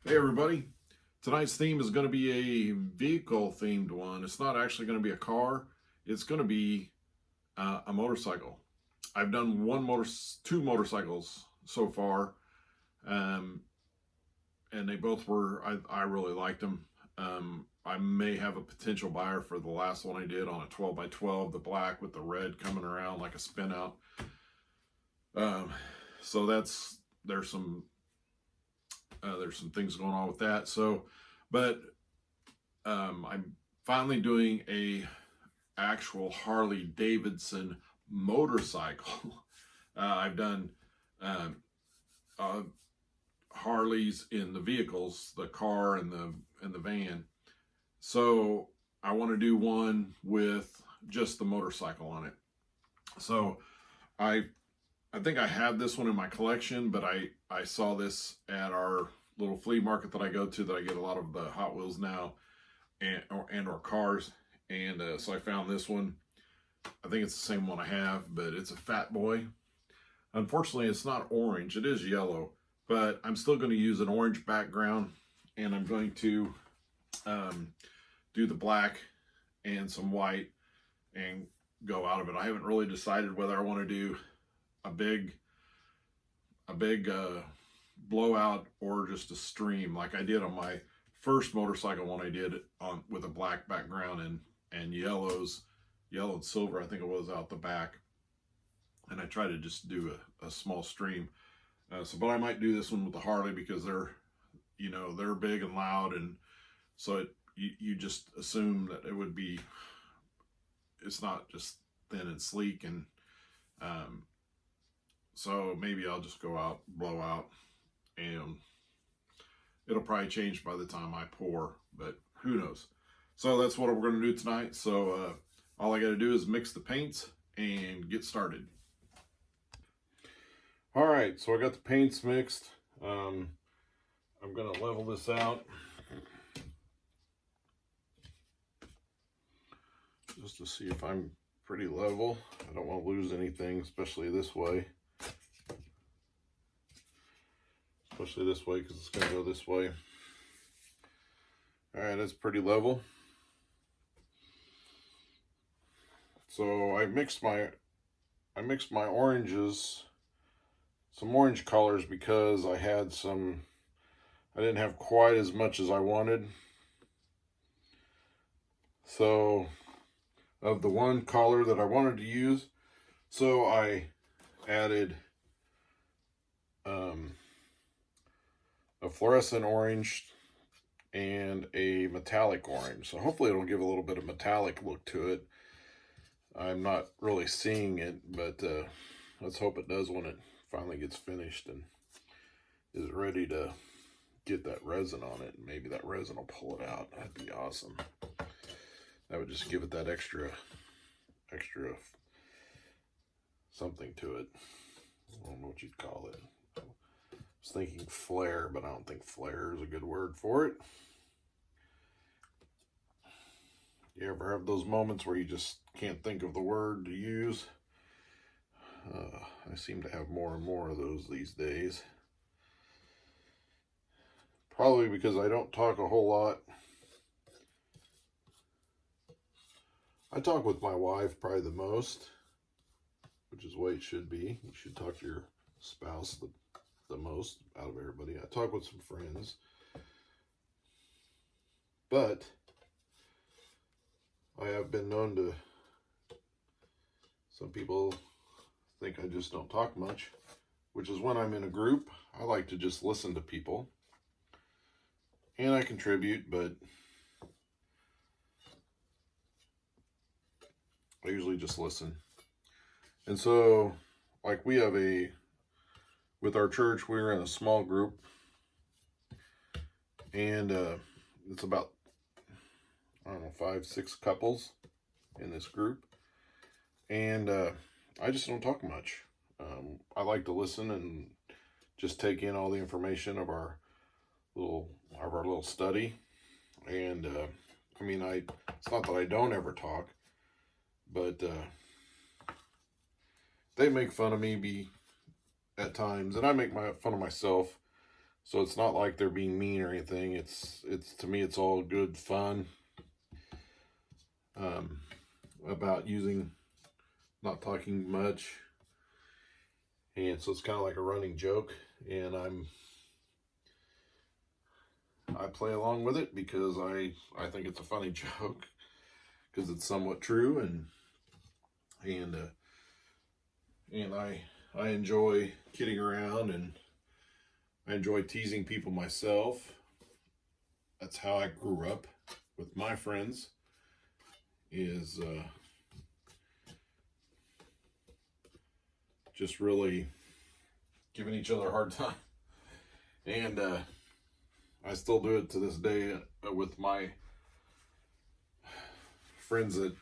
Hey everybody, tonight's theme is going to be a vehicle themed one. It's not actually going to be a car, it's going to be a motorcycle. I've done two motorcycles so far, um, and they both were, I really liked them. I may have a potential buyer for the last one I did on a 12 by 12, the black with the red coming around like a spin out. So there's some things going on with that. But I'm finally doing a actual Harley Davidson motorcycle. I've done um, uh, Harleys in the vehicles, the car and the van. So I want to do one with just the motorcycle on it. So I I think I have this one in my collection, but I saw this at our little flea market that I go to, that I get a lot of the Hot Wheels now and or cars, and so I found this one. I think it's the same one I have, but it's a Fatboy. Unfortunately, it's not orange. It is yellow, but I'm still going to use an orange background, and I'm going to do the black and some white and go out of it. I haven't really decided whether I want to do a big blowout or just a stream like I did on my first motorcycle one I did on with a black background and yellowed silver, I think it was, out the back, and I tried to just do a small stream. But I might do this one with the Harley because they're big and loud, and so you just assume that it would be, it's not just thin and sleek, and so maybe I'll just go out, blow out, and it'll probably change by the time I pour, but who knows. So that's what we're going to do tonight. So all I got to do is mix the paints and get started. All right, so I got the paints mixed. I'm going to level this out just to see if I'm pretty level. I don't want to lose anything, especially this way. Especially this way, because it's going to go this way. All right, that's pretty level. So I mixed my oranges, some orange colors, because I didn't have quite as much as I wanted. So of the one color that I wanted to use, so I added a fluorescent orange and a metallic orange. So hopefully it'll give a little bit of metallic look to it. I'm not really seeing it, but let's hope it does when it finally gets finished and is ready to get that resin on it. Maybe that resin will pull it out. That'd be awesome. That would just give it that extra something to it. I don't know what you'd call it. I was thinking flair, but I don't think flair is a good word for it. You ever have those moments where you just can't think of the word to use? I seem to have more and more of those these days. Probably because I don't talk a whole lot. I talk with my wife probably the most, which is the way it should be. You should talk to your spouse the most out of everybody. I talk with some friends, but I have been known to, some people think I just don't talk much, which is when I'm in a group. I like to just listen to people, and I contribute, but I usually just listen. And so, like, with our church, we're in a small group, and it's about, I don't know, 5-6 couples in this group, and I just don't talk much. I like to listen and just take in all the information of our little study, and I mean, it's not that I don't ever talk, but they make fun of me at times, and I make fun of myself. So it's not like they're being mean or anything. It's to me, it's all good fun. About using, not talking much. And so it's kind of like a running joke, and I play along with it because I think it's a funny joke because it's somewhat true, and I enjoy kidding around, and I enjoy teasing people myself. That's how I grew up with my friends, is just really giving each other a hard time. And I still do it to this day with my friends that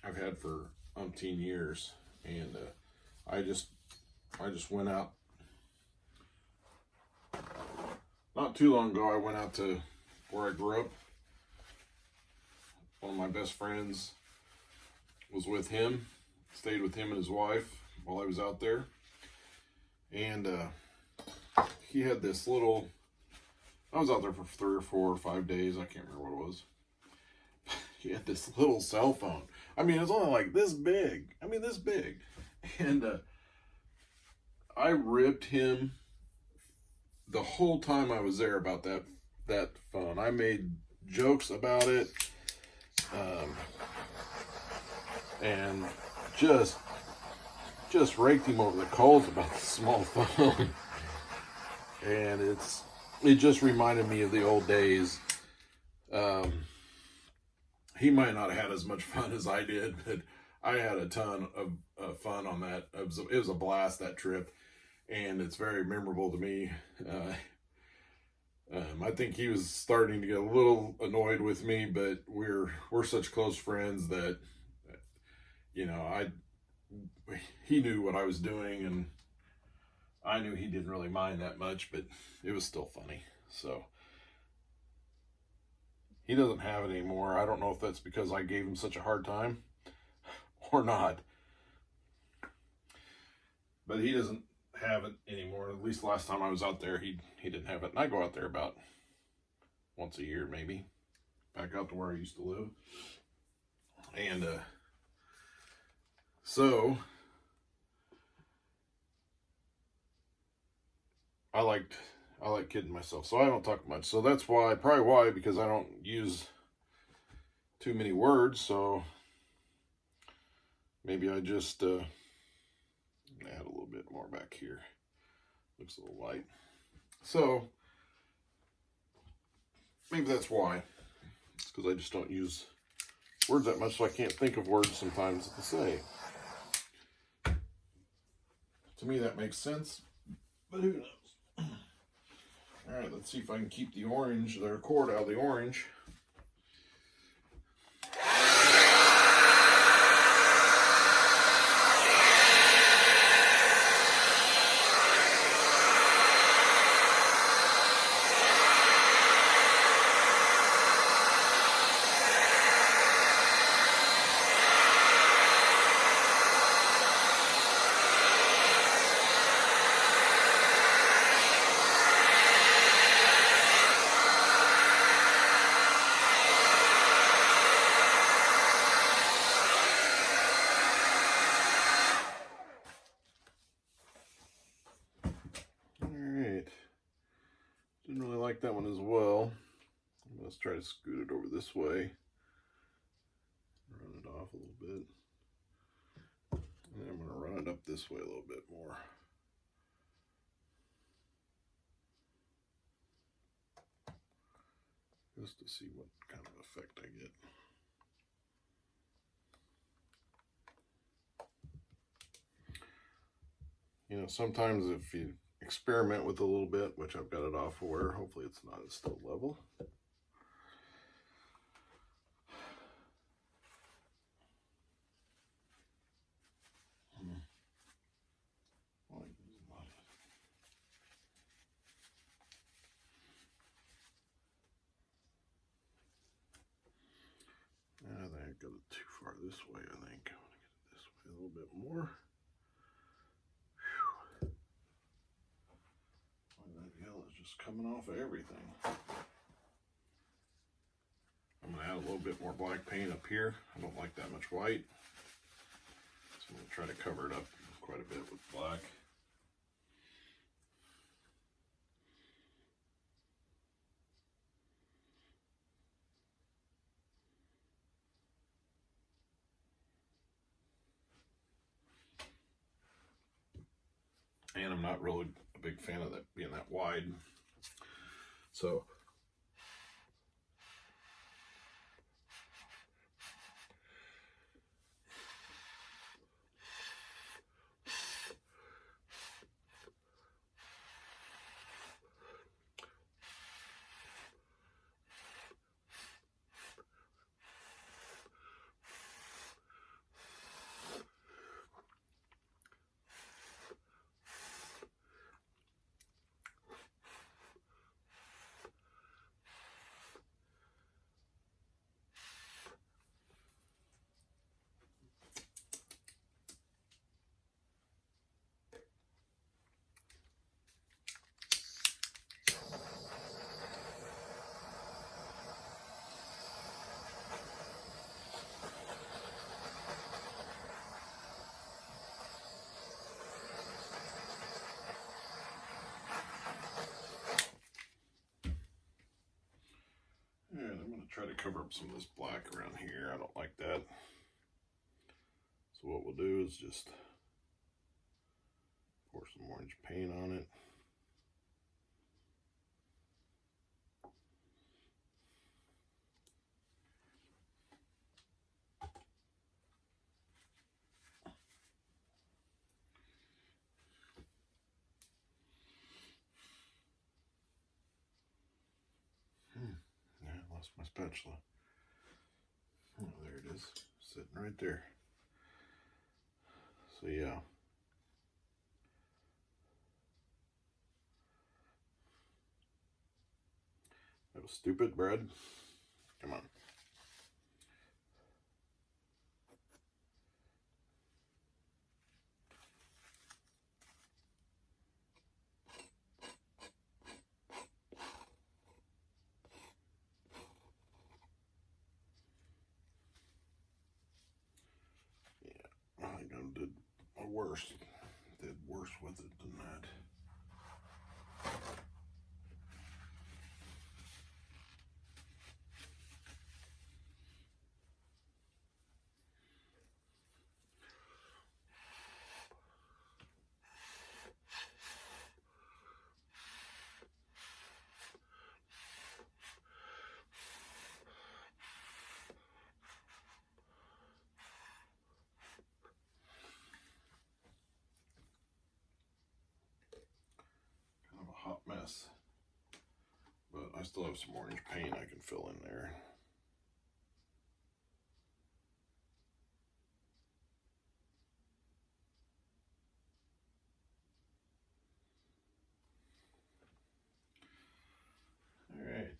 I've had for umpteen years. And I just went out, not too long ago, I went out to where I grew up. One of my best friends was with him, stayed with him and his wife while I was out there. And he had this little, I was out there for 3 or 4 or 5 days, I can't remember what it was. He had this little cell phone. I mean, it's only like this big. I mean, this big. And I ripped him the whole time I was there about that phone. I made jokes about it, and just raked him over the coals about the small phone. And it just reminded me of the old days. He might not have had as much fun as I did, but I had a ton of fun on that. It was a blast, that trip, and it's very memorable to me. I think he was starting to get a little annoyed with me, but we're such close friends that, you know, he knew what I was doing, and I knew he didn't really mind that much, but it was still funny. So he doesn't have it anymore. I don't know if that's because I gave him such a hard time or not, but he doesn't have it anymore. At least last time I was out there, he didn't have it. And I go out there about once a year, maybe, back out to where I used to live. And so I like kidding myself, so I don't talk much. So that's probably why, because I don't use too many words. So maybe I just add a little bit more back here. Looks a little light. So maybe that's why. It's because I just don't use words that much, so I can't think of words sometimes to say. To me, that makes sense, but who knows? All right, let's see if I can keep the cord out of the orange. Didn't really like that one as well. Let's try to scoot it over this way. Run it off a little bit. And then I'm going to run it up this way a little bit more. Just to see what kind of effect I get. You know, sometimes if you experiment with a little bit, which I've got it off where hopefully it's not as still level. I think I got it too far this way. I think I want to get it this way a little bit more. Why the hell is just coming off of everything. I'm going to add a little bit more black paint up here. I don't like that much white. So I'm going to try to cover it up quite a bit with black. And I'm not really a big fan of that being that wide. So try to cover up some of this black around here. I don't like that. So what we'll do is just pour some orange paint on it. Lost my spatula. Oh, there it is, sitting right there. So yeah. That was stupid, Brad. Come on. I think I did worse with it than that. Hot mess, but I still have some orange paint I can fill in there. All right.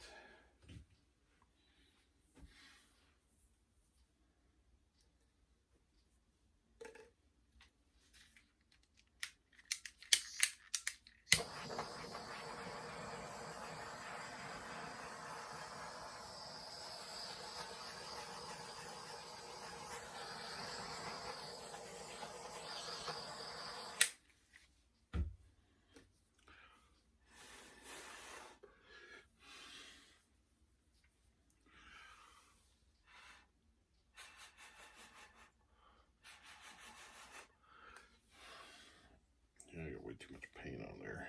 I got way too much paint on there.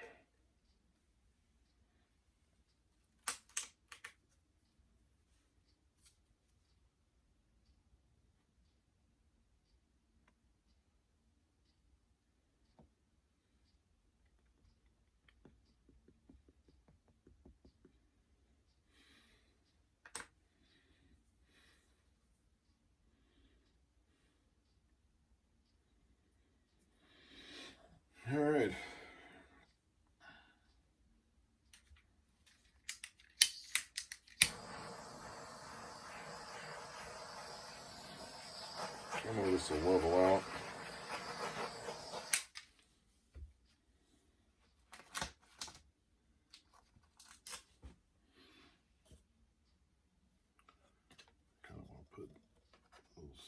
All right. Some of this will level out.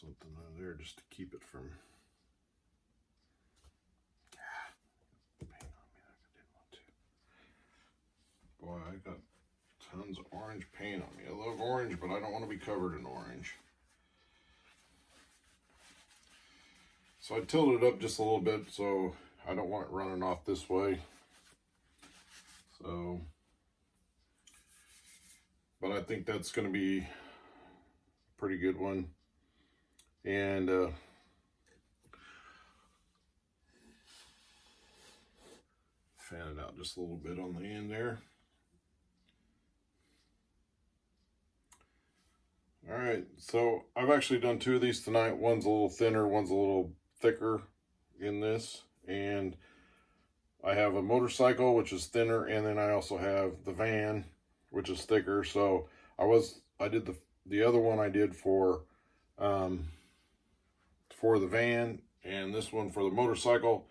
something over there just to keep it from paint on me like I didn't want to. Boy, I got tons of orange paint on me. I love orange, but I don't want to be covered in orange. So I tilted it up just a little bit, so I don't want it running off this way. So, but I think that's going to be a pretty good one. And fan it out just a little bit on the end there. All right, so I've actually done two of these tonight. One's a little thinner, one's a little thicker in this. And I have a motorcycle, which is thinner, and then I also have the van, which is thicker. So I did the other one I did for the van, and this one for the motorcycle.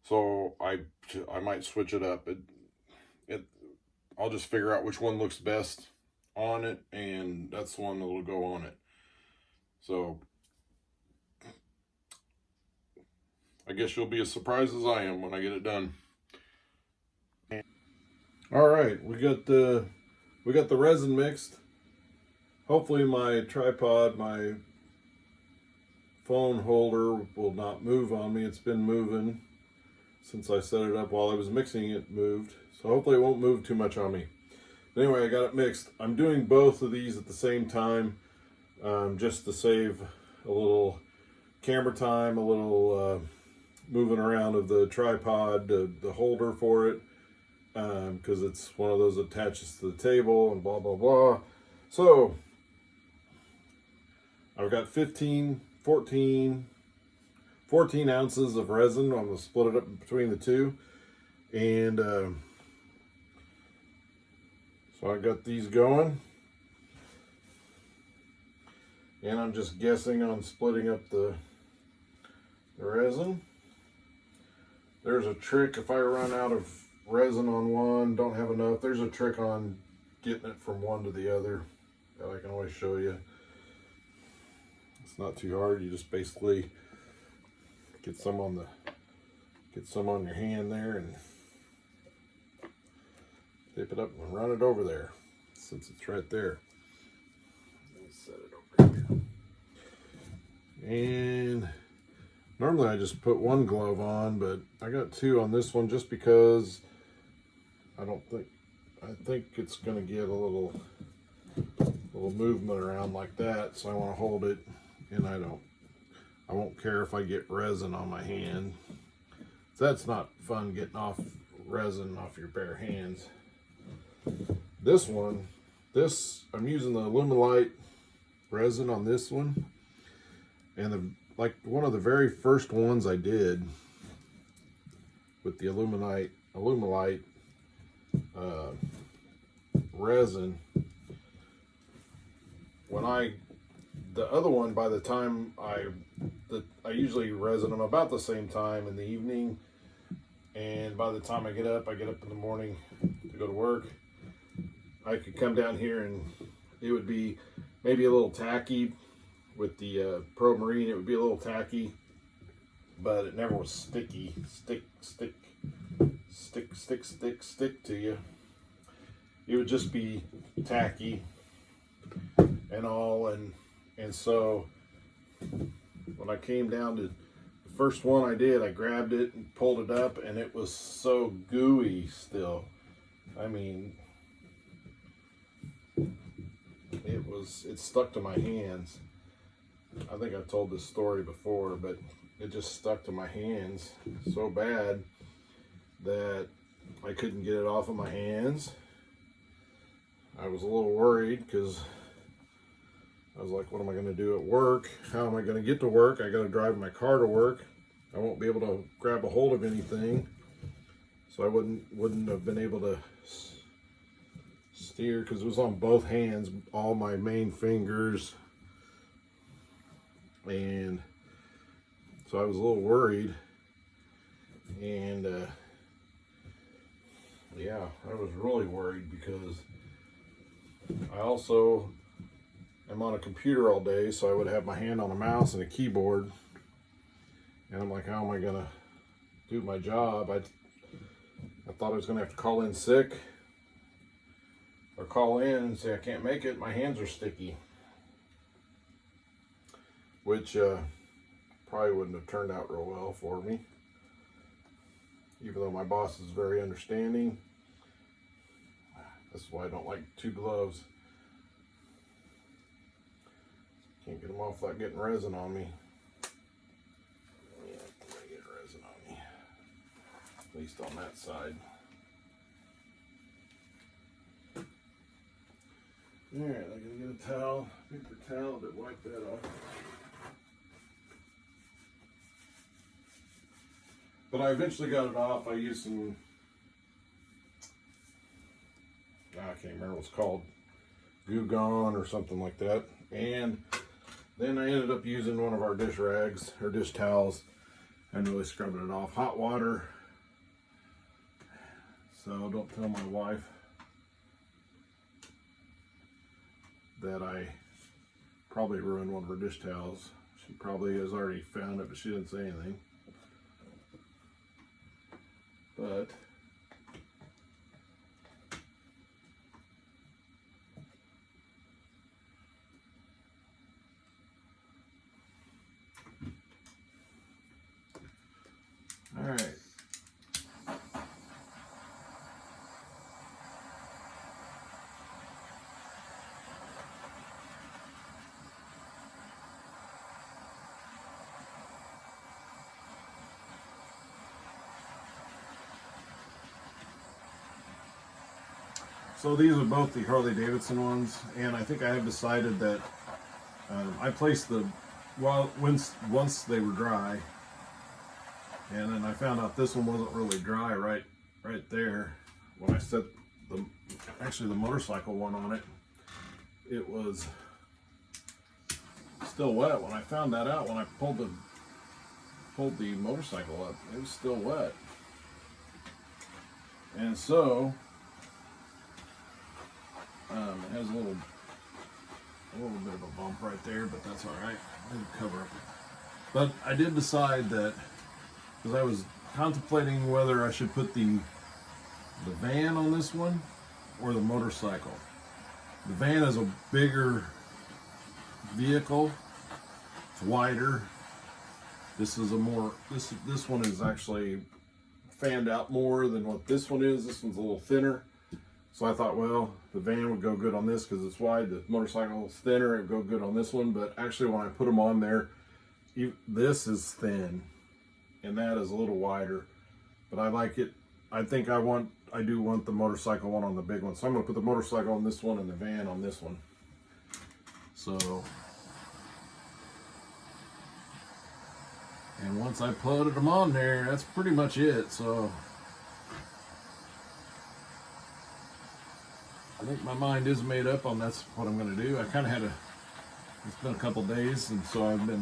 So I might switch it up. I'll just figure out which one looks best on it, and that's the one that will go on it. So I guess you'll be as surprised as I am when I get it done. All right, we got the resin mixed. Hopefully my tripod, my phone holder will not move on me. It's been moving since I set it up. While I was mixing it, moved. So hopefully it won't move too much on me. But anyway, I got it mixed. I'm doing both of these at the same time, just to save a little camera time, a little moving around of the tripod, the holder for it, because it's one of those that attaches to the table and blah, blah, blah. So I've got 14 ounces of resin. I'm going to split it up between the two. And so I got these going. And I'm just guessing on splitting up the resin. There's a trick if I run out of resin on one, don't have enough. There's a trick on getting it from one to the other that I can always show you. It's not too hard. You just basically get some on your hand there and dip it up and run it over there, since it's right there. Let me set it over here. And normally I just put one glove on, but I got two on this one just because I think it's gonna get a little movement around like that, so I want to hold it, and I won't care if I get resin on my hand. So that's not fun, getting off resin off your bare hands. This one, I'm using the Alumilite resin on this one, and like one of the very first ones I did with the Alumilite resin, the other one, by the time I usually resin them about the same time in the evening, and by the time I get up in the morning to go to work, I could come down here and it would be maybe a little tacky. With the Pro Marine, it would be a little tacky, but it never was stick to you. It would just be tacky and all, and so when I came down to the first one I did, I grabbed it and pulled it up, and it was so gooey still. I mean, it stuck to my hands. I think I've told this story before, but it just stuck to my hands so bad that I couldn't get it off of my hands. I was a little worried because I was like, what am I going to do at work? How am I going to get to work? I got to drive my car to work. I won't be able to grab a hold of anything. So I wouldn't have been able to steer because it was on both hands, all my main fingers. And so I was a little worried, and yeah, I was really worried because I also I'm on a computer all day, so I would have my hand on a mouse and a keyboard. And I'm like, how am I gonna do my job? I thought I was gonna have to call in sick or call in and say I can't make it, my hands are sticky. Which probably wouldn't have turned out real well for me. Even though my boss is very understanding. That's why I don't like two gloves. Can't get them off without getting resin on me. Yeah, I'm gonna get resin on me. At least on that side. Alright, I'm gonna get a towel, paper towel to wipe that off. But I eventually got it off. I used some, I can't remember what it's called, Goo Gone or something like that. And then I ended up using one of our dish rags or dish towels and really scrubbing it off. Hot water. So don't tell my wife that I probably ruined one of her dish towels. She probably has already found it, but she didn't say anything. But all right. So these are both the Harley Davidson ones, and I think I have decided that I placed the once they were dry, and then I found out this one wasn't really dry right there when I set the motorcycle one on it. It was still wet. When I found that out, when I pulled the motorcycle up, it was still wet, and so. It has a little bit of a bump right there, but that's all right. It'll cover up. But I did decide that because I was contemplating whether I should put the van on this one or the motorcycle. The van is a bigger vehicle. It's wider. This one is actually fanned out more than what this one is. This one's a little thinner. So I thought, well, the van would go good on this because it's wide. The motorcycle is thinner. It would go good on this one. But actually, when I put them on there, this is thin, and that is a little wider. But I like it. I think I do want the motorcycle one on the big one. So I'm going to put the motorcycle on this one and the van on this one. So, and once I put them on there, that's pretty much it. So. I think my mind is made up on that's what I'm going to do. I kind of it's been a couple days, and so I've been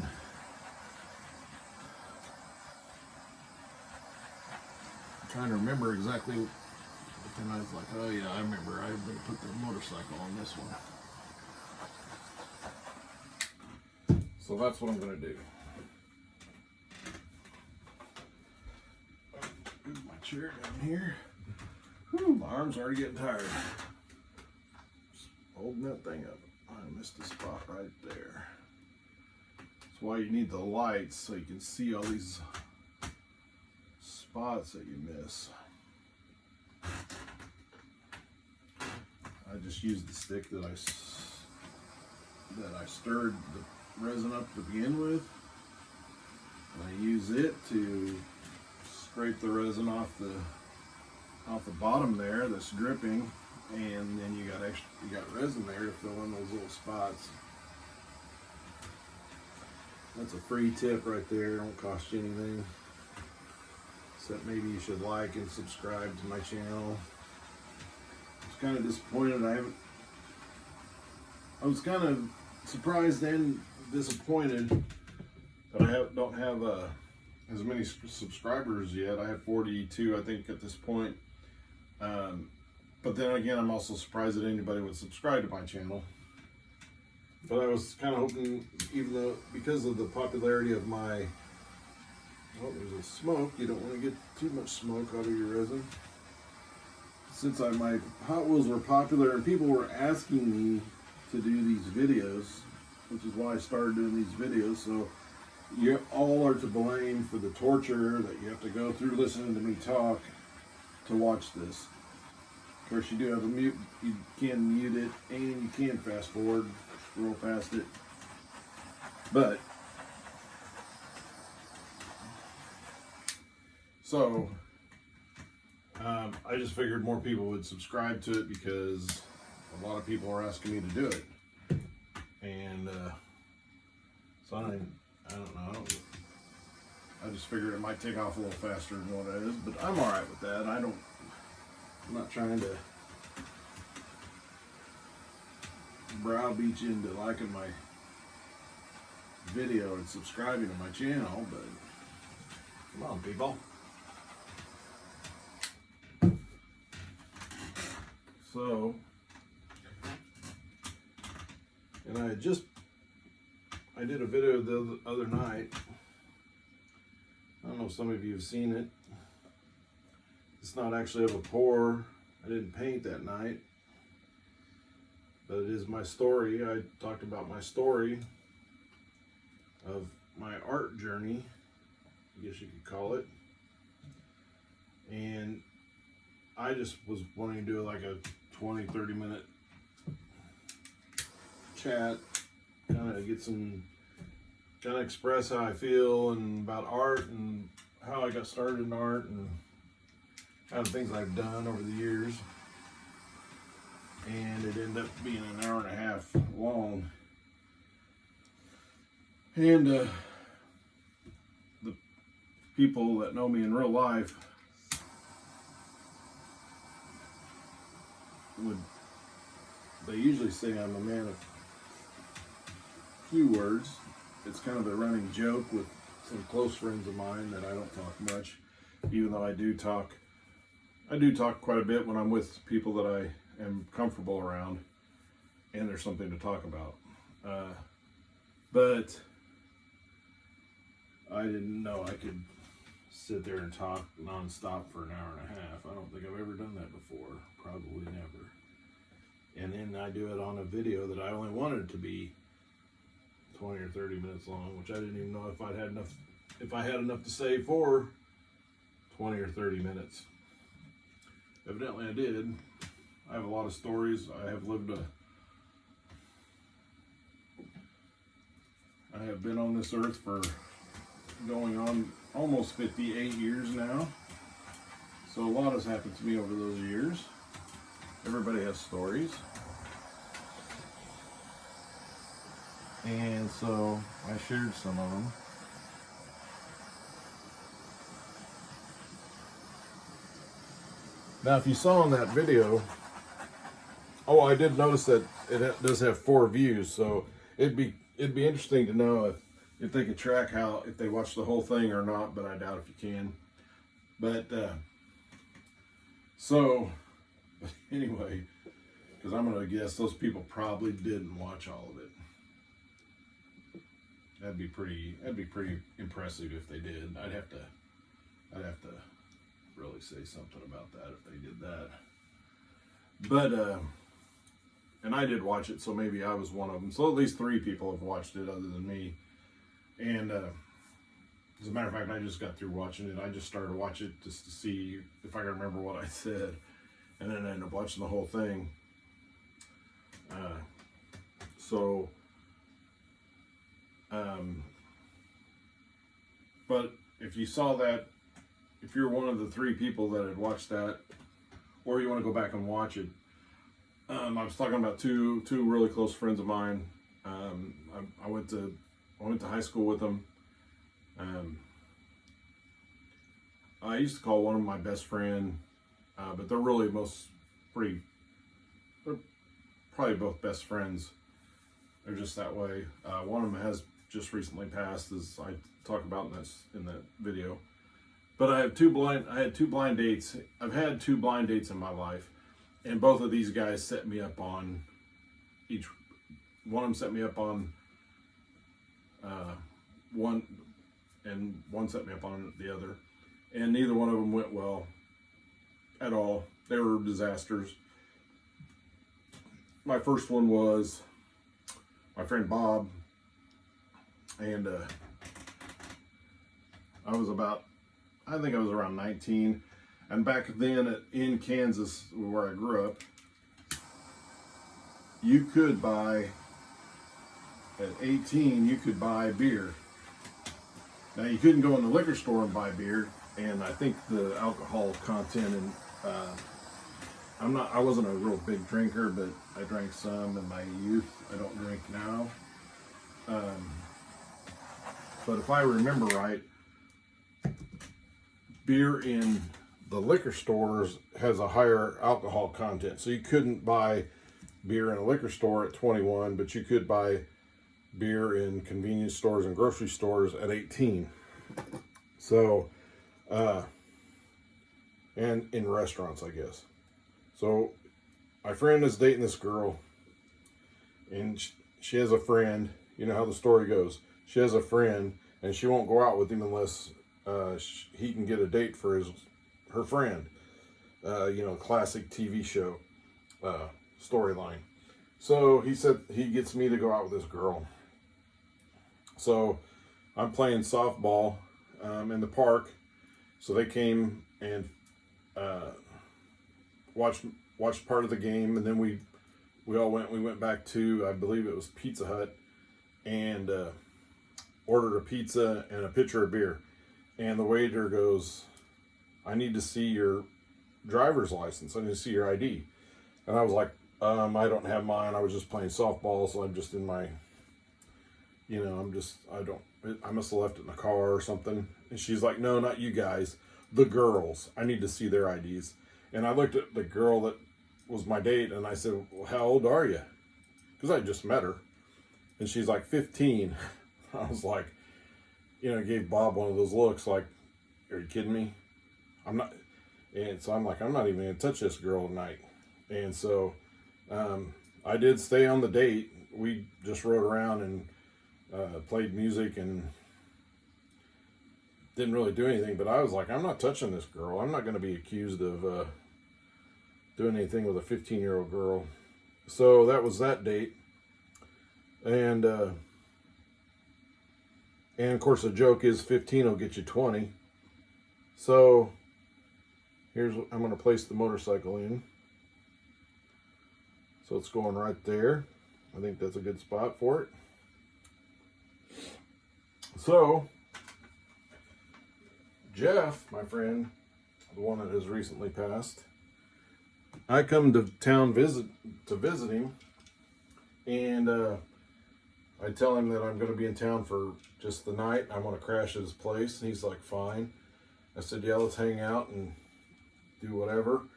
trying to remember exactly, but then I was like, oh yeah, I remember, I'm going to put the motorcycle on this one. So that's what I'm going to do. Move my chair down here. Whew, my arms are already getting tired. Holding that thing up. I missed a spot right there. That's why you need the lights so you can see all these spots that you miss. I just used the stick that I stirred the resin up to begin with. And I use it to scrape the resin off the bottom there that's dripping. And then you got resin there to fill in those little spots. That's a free tip right there. Don't cost you anything. Except maybe you should like and subscribe to my channel. I was kind of disappointed. I was kind of surprised and disappointed that I don't have as many subscribers yet. I have 42, I think, at this point. But then again, I'm also surprised that anybody would subscribe to my channel. But I was kind of hoping, even though, because of the popularity of my, oh, there's a smoke. You don't want to get too much smoke out of your resin. Since my Hot Wheels were popular and people were asking me to do these videos, which is why I started doing these videos. So you all are to blame for the torture that you have to go through listening to me talk to watch this. Of course, you do have a mute. You can mute it and you can fast forward, scroll past it. But so I just figured more people would subscribe to it because a lot of people are asking me to do it, and so I don't know. I just figured it might take off a little faster than what it is, but I'm all right with that. I'm not trying to browbeat you into liking my video and subscribing to my channel, but come on, people. So, and I did a video the other night. I don't know if some of you have seen it. It's not actually of a pour. I didn't paint that night. But it is my story. I talked about my story of my art journey, I guess you could call it. And I just was wanting to do like a 20-30 minute chat, kind of express how I feel and about art and how I got started in art and kind of things I've done over the years. And it ended up being an hour and a half long. And the people that know me in real life they usually say I'm a man of few words. It's kind of a running joke with some close friends of mine that I don't talk much, even though I do talk quite a bit when I'm with people that I am comfortable around and there's something to talk about. But I didn't know I could sit there and talk nonstop for an hour and a half. I don't think I've ever done that before. Probably never. And then I do it on a video that I only wanted to be 20 or 30 minutes long, which I didn't even know if I had enough to say for 20 or 30 minutes. Evidently I did. I have a lot of stories. I have been on this earth for going on almost 58 years now. So a lot has happened to me over those years. Everybody has stories. And so I shared some of them. Now, if you saw in that video, I did notice that it does have 4 views, so it'd be interesting to know if they could track if they watch the whole thing or not, but I doubt if you can. But anyway, because I'm going to guess those people probably didn't watch all of it. That'd be pretty impressive if they did. I'd have to really say something about that if they did that. But and I did watch it, so maybe I was one of them. So at least 3 people have watched it other than me. And as a matter of fact, I just got through watching it. I just started to watch it just to see if I can remember what I said, and then I ended up watching the whole thing. But if you saw that, if you're one of the 3 people that had watched that, or you want to go back and watch it, I was talking about two really close friends of mine. I went to high school with them. I used to call one of them my best friend, but they're really they're probably both best friends. They're just that way. One of them has just recently passed, as I talk about in that video. But I had 2 blind dates. I've had 2 blind dates in my life, and both of these guys set me up on one of them set me up on one, and one set me up on the other, and neither one of them went well at all. They were disasters. My first one was my friend Bob, and I think I was around 19, and back then in Kansas, where I grew up, you could buy, at 18, you could buy beer. Now, you couldn't go in the liquor store and buy beer, and I think the alcohol content, and I wasn't a real big drinker, but I drank some in my youth. I don't drink now. But if I remember right, beer in the liquor stores has a higher alcohol content. So you couldn't buy beer in a liquor store at 21, but you could buy beer in convenience stores and grocery stores at 18. So, and in restaurants, I guess. So my friend is dating this girl, and she has a friend. You know how the story goes. She has a friend, and she won't go out with him unless he can get a date for her friend. Classic TV show storyline. So he said he gets me to go out with this girl. So I'm playing softball in the park. So they came and watched part of the game, and then we went back to, I believe it was Pizza Hut, and ordered a pizza and a pitcher of beer. And the waiter goes, "I need to see your driver's license. I need to see your ID." And I was like, I don't have mine. I was just playing softball, so I'm just in my, I must have left it in the car or something. And she's like, "No, not you guys. The girls. I need to see their IDs." And I looked at the girl that was my date, and I said, "Well, how old are you?" Because I just met her. And she's like, 15. I was like, gave Bob one of those looks like, "Are you kidding me? I'm not." And so I'm like, I'm not even going to touch this girl tonight. And so I did stay on the date. We just rode around and played music and didn't really do anything. But I was like, I'm not touching this girl. I'm not going to be accused of doing anything with a 15-year-old girl. So that was that date. And of course the joke is 15 will get you 20. So I'm going to place the motorcycle in. So it's going right there. I think that's a good spot for it. So Jeff, my friend, the one that has recently passed, I come to town visit him, and I tell him that I'm going to be in town for just the night. I want to crash at his place. And he's like, "Fine." I said, "Yeah, let's hang out and do whatever."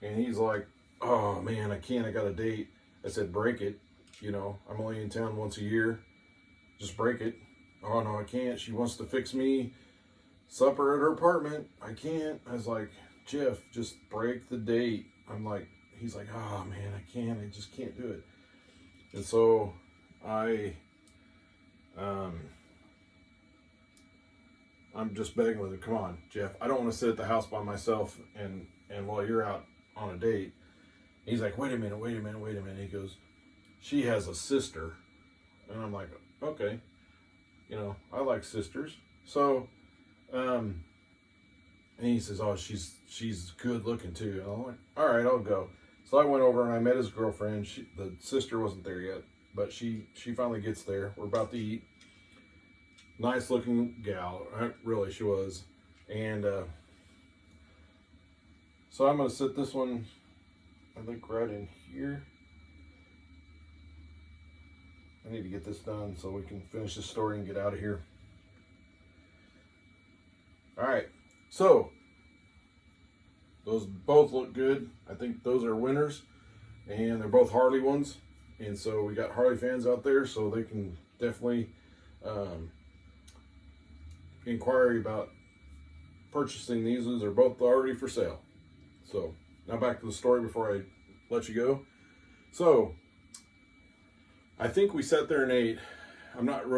And he's like, "Oh man, I can't. I got a date." I said, "Break it. I'm only in town once a year. Just break it." "Oh no, I can't. She wants to fix me supper at her apartment. I can't." I was like, "Jeff, just break the date." He's like, "Oh man, I can't. I just can't do it." And so I'm just begging with him, "Come on, Jeff. I don't want to sit at the house by myself and while you're out on a date." He's like, wait a minute. He goes, "She has a sister." And I'm like, "Okay. I like sisters." So, and he says, "Oh, she's good looking too." And I'm like, "All right, I'll go." So I went over and I met his girlfriend. The sister wasn't there yet, but she finally gets there. We're about to eat. Nice looking gal, really, she was. And so I'm going to sit this one, I think, right in here. I need to get this done so we can finish this story and get out of here. All right, so those both look good. I think those are winners, and they're both Harley ones. And so we got Harley fans out there, so they can definitely inquire about purchasing these. They're both already for sale. So now back to the story before I let you go. So I think we sat there and ate. I'm not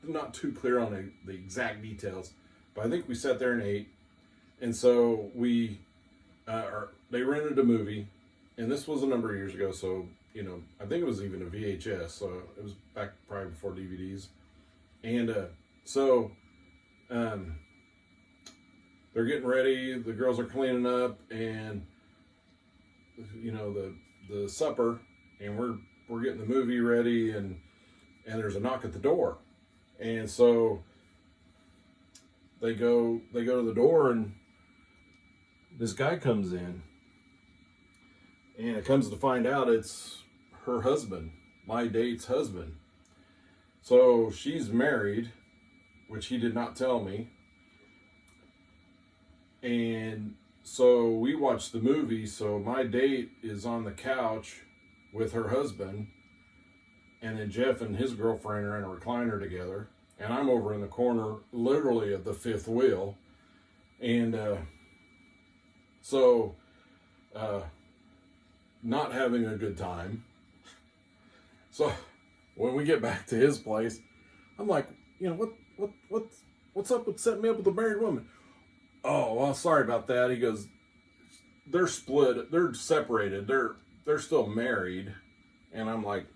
not too clear on the exact details, but I think we sat there and ate. And so they rented a movie, and this was a number of years ago. So, I think it was even a VHS. So it was back probably before DVDs. And they're getting ready. The girls are cleaning up, and the supper, and we're getting the movie ready, and there's a knock at the door, and so they go to the door, and this guy comes in, and it comes to find out it's her husband, my date's husband. So she's married, which he did not tell me. And so we watched the movie. So my date is on the couch with her husband, and then Jeff and his girlfriend are in a recliner together, and I'm over in the corner, literally at the fifth wheel. And not having a good time. So when we get back to his place, I'm like, what's up with setting me up with a married woman? Oh, well, sorry about that. He goes, they're split, they're separated, they're still married. And I'm like,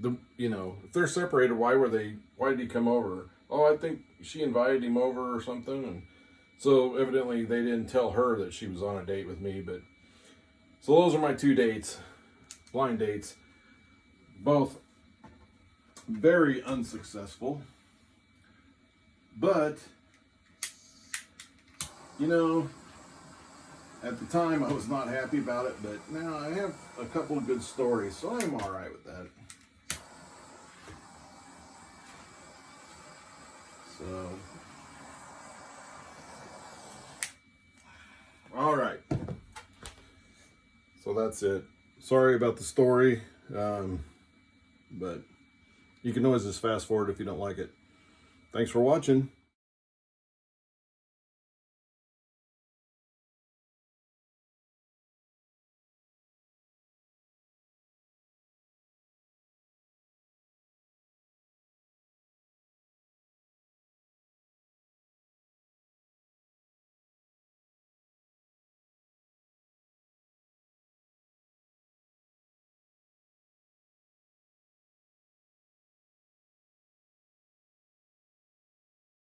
if they're separated, why did he come over? Oh, I think she invited him over or something. And so evidently they didn't tell her that she was on a date with me. But so those are my 2 dates, blind dates, both very unsuccessful. But at the time I was not happy about it, but now I have a couple of good stories, so I'm all right with that. So, all right. So that's it. Sorry about the story, but you can always just fast forward if you don't like it. Thanks for watching.